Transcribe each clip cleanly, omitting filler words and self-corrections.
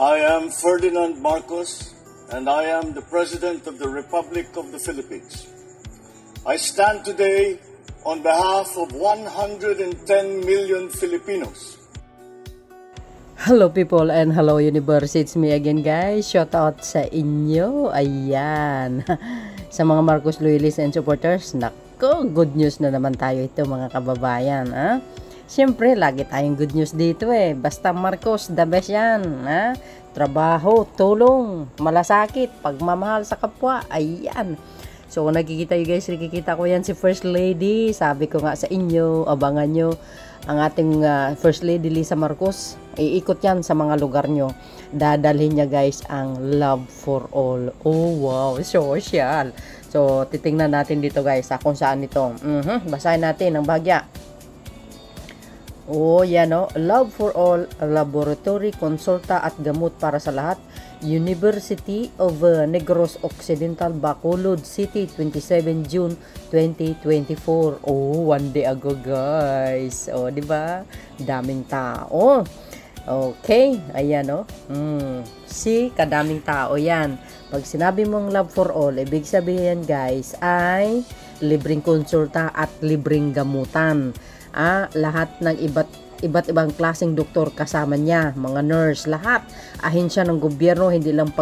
I am Ferdinand Marcos, and I am the President of the Republic of the Philippines. I stand today on behalf of 110 million Filipinos. Hello people and hello universe, it's me again guys. Shout out sa inyo. Ayan. Sa mga Marcos loyalists and supporters, nako, good news na naman tayo ito mga kababayan. Ha? Siyempre, lagi tayong good news dito eh. Basta Marcos, the best yan. Ha? Trabaho, tulong, malasakit, pagmamahal sa kapwa. Ayan. So, nakikita you guys, nakikita ko yan si First Lady. Sabi ko nga sa inyo, abangan nyo ang ating First Lady Lisa Marcos. Iikot yan sa mga lugar nyo. Dadalhin niya guys ang Love for All. Oh wow, social. So, titingnan natin dito guys kung saan ito. Basahin natin ang bahagya. Oh, yan o. Love for All, laboratory, konsulta at gamot para sa lahat. University of Negros Occidental, Bacolod City, 27 June 2024. Oh, one day ago guys. Oh, di ba? Daming tao. Okay, ayan o. Si kadaming tao yan. Pag sinabi mong Love for All, ibig sabihin guys ay libreng konsulta at libreng gamutan. Lahat ng iba't ibang klaseng doktor kasama niya, mga nurse, lahat. Ahensya ng gobyerno, hindi lang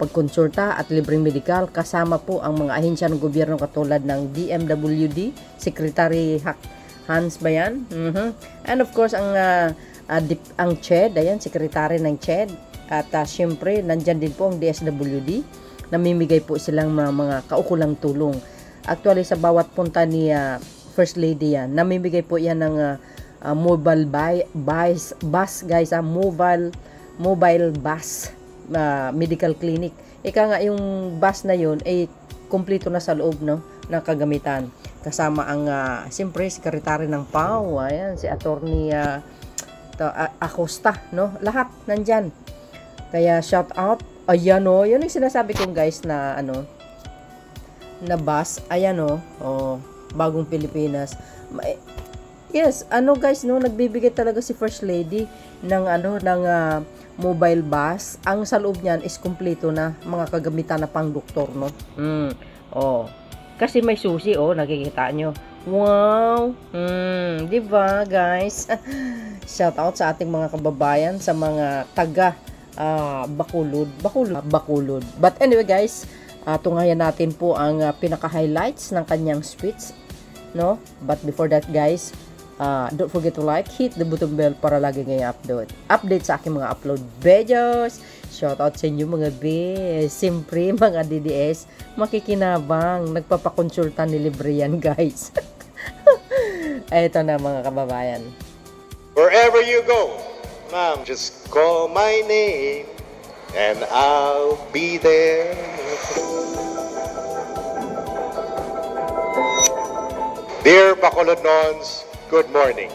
pagkonsulta at libreng medical. Kasama po ang mga ahensya ng gobyerno katulad ng DMWD, Secretary Hans ba yan? And of course, ang CHED, ayan, Secretary ng CHED. At syempre, nandyan din po ang DSWD. Namimigay po silang mga kaukulang tulong. Actually, sa bawat punta ni First Lady yan, namimigay po yan ng mobile bus guys, mobile bus medical clinic. Ika nga yung bus na yun ay kumpleto na sa loob no ng kagamitan. Kasama ang siyempre sekretary ng PAO, ayan si Attorney Acosta, no? Lahat nandyan. Kaya shout out. Ayan o, yun yung sinasabi kong guys na na bus. Ayan o, Bagong Pilipinas. Yes, guys, no, nagbibigay talaga si First Lady ng mobile bus. Ang sa loob niyan is kumpleto na mga kagamitan na pang doktor, no. Kasi may susi, nakikita nyo. Wow. Di ba, guys? Shout out sa ating mga kababayan sa mga taga Bacolod. But anyway, guys, tungayan natin po ang pinaka-highlights ng kanyang speech, no? But before that guys, don't forget to like, hit the button bell para lagi ngayong update sa aking mga upload videos. Shout out sa inyo mga bes. Siyempre mga DDS, makikinabang, nagpapakonsulta ni libre yan guys. Eto na mga kababayan. Wherever you go, ma'am, just call my name and I'll be there. Dear Bacolodnons, good morning.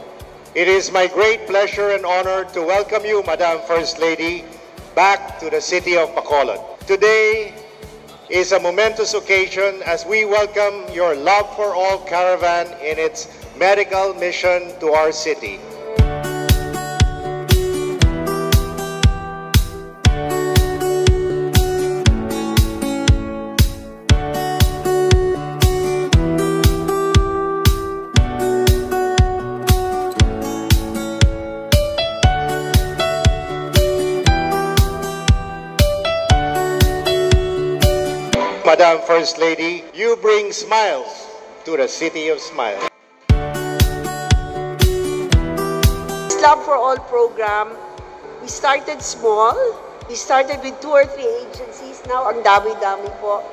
It is my great pleasure and honor to welcome you, Madam First Lady, back to the city of Bacolod. Today is a momentous occasion as we welcome your Love for All caravan in its medical mission to our city. Madam First Lady, you bring smiles to the city of smiles. This Love for All program, we started small. We started with 2 or 3 agencies. Now, ang dami-dami po.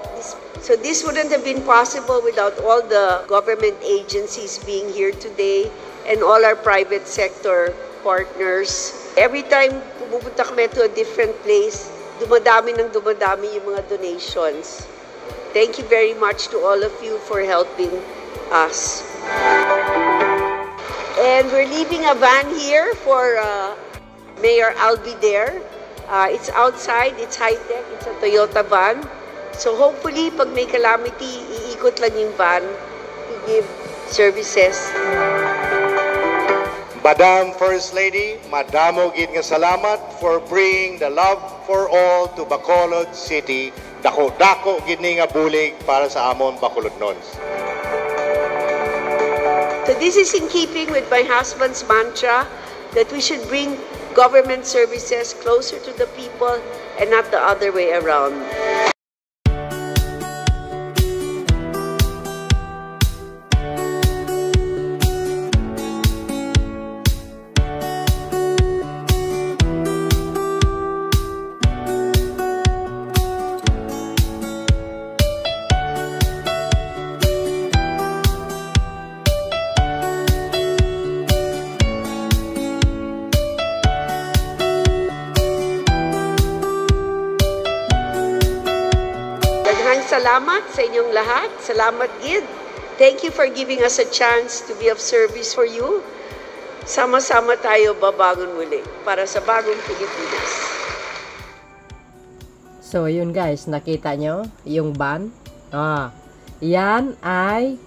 So this wouldn't have been possible without all the government agencies being here today and all our private sector partners. Every time pupunta kami to a different place, dumadami yung mga donations. Thank you very much to all of you for helping us. And we're leaving a van here for Mayor Albider. It's outside, it's high-tech, it's a Toyota van. So hopefully, pag may calamity, iikot lang yung van to give services. Madam First Lady, madamo gid nga salamat for bringing the love for all to Bacolod City. Dako gid ni nga bulig para sa amon Bacolodnons. So this is in keeping with my husband's mantra that we should bring government services closer to the people and not the other way around. Salamat sa inyong lahat. Salamat gid. Thank you for giving us a chance to be of service for you. Sama-sama tayo babangon muli para sa bagong Pilipinas. So, yun guys, nakita nyo yung ban? Yan ay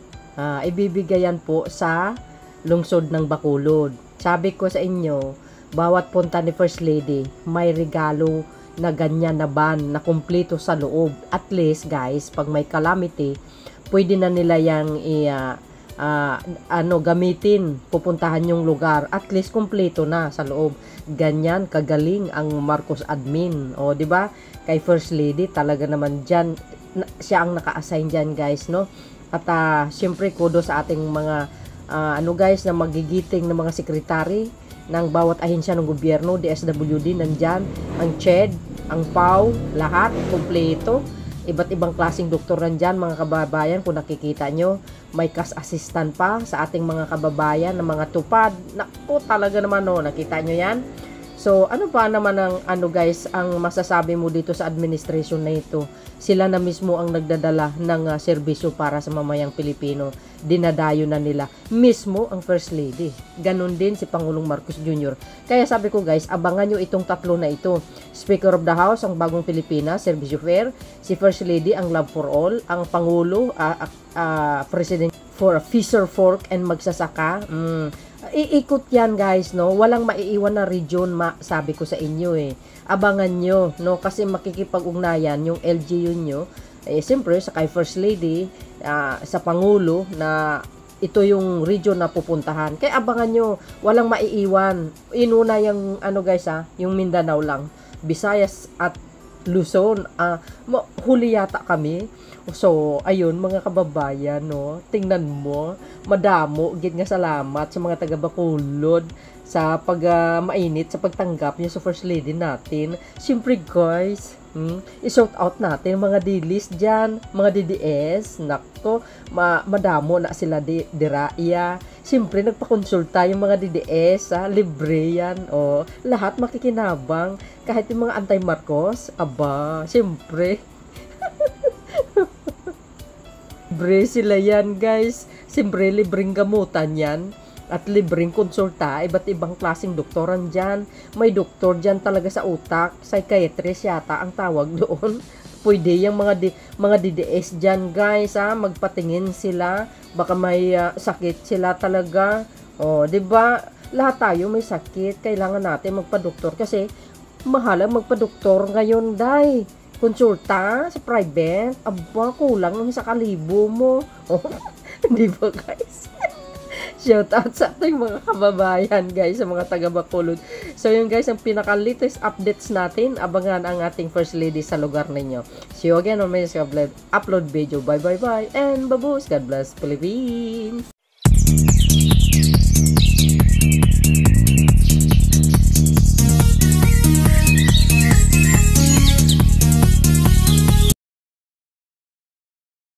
ibibigayan po sa lungsod ng Bacolod. Sabi ko sa inyo, bawat punta ni First Lady, may regalo na ganyan na ban na kumpleto sa loob. At least guys, pag may calamity, pwede na nila yang gamitin, pupuntahan yung lugar. At least kumpleto na sa loob. Ganyan kagaling ang Marcos admin. O, di ba? Kay First Lady talaga naman diyan, siya ang naka-assign diyan guys, no? At syempre kudo sa ating mga guys na magigiting ng mga sekretary ng bawat ahensya ng gobyerno, DSWD nandyan, ang CHED, ang PAW, lahat, kompleto. Iba't ibang klaseng doktor nandyan, mga kababayan, kung nakikita nyo, may cash assistant pa sa ating mga kababayan ng mga tupad. Naku, talaga naman, no, nakita nyo yan? So, ano pa naman ang guys, ang masasabi mo dito sa administration na ito? Sila na mismo ang nagdadala ng serbisyo para sa mamayang Pilipino. Dinadayo na nila mismo ang First Lady. Ganon din si Pangulong Marcos Jr. Kaya sabi ko guys, abangan nyo itong tatlo na ito. Speaker of the House, ang bagong Pilipinas, Servicio Fair. Si First Lady, ang Love for All. Ang Pangulo, President for Fisher Fork and Magsasaka. Iikot yan guys, no? Walang maiiwan na region, sabi ko sa inyo eh. Abangan nyo, no? Kasi makikipag-ugnayan yung LGU nyo. Siyempre, sa kay First Lady, sa Pangulo, na ito yung region na pupuntahan. Kaya abangan nyo, walang maiiwan. Inuna yung, guys, yung Mindanao lang. Visayas at Luzon, huli yata kami. So, ayun, mga kababayan, no? Tingnan mo, madamo, gid nga salamat sa mga taga Bacolod sa mainit sa pagtanggap niya sa First Lady natin. Siyempre, guys, i-shout out natin mga dilis dyan, mga DDS, nako, madamo na sila diraya. Siyempre, nagpakonsulta yung mga DDS, libre yan, lahat makikinabang, kahit yung mga anti-Marcos, siyempre, libre sila yan guys. Siyempre, libreng gamutan yan at libreng konsulta. Iba't ibang klaseng doktoran dyan. May doktor dyan talaga sa utak, psychiatrist yata ang tawag doon. Pwede yung mga DDS dyan guys, magpatingin sila, baka may sakit sila talaga. Diba? Lahat tayo may sakit, kailangan natin magpa-doktor kasi mahal ang magpa-doktor ngayon, day. Konsulta sa private, kulang lang sa 1,000 mo. Di ba guys? Shout out sa ating mga kababayan guys, sa mga taga Bacolod. So yun guys, ang pinaka-latest updates natin, abangan ang ating First Lady sa lugar ninyo. See you again on my upload video. Bye and babos. God bless Philippines.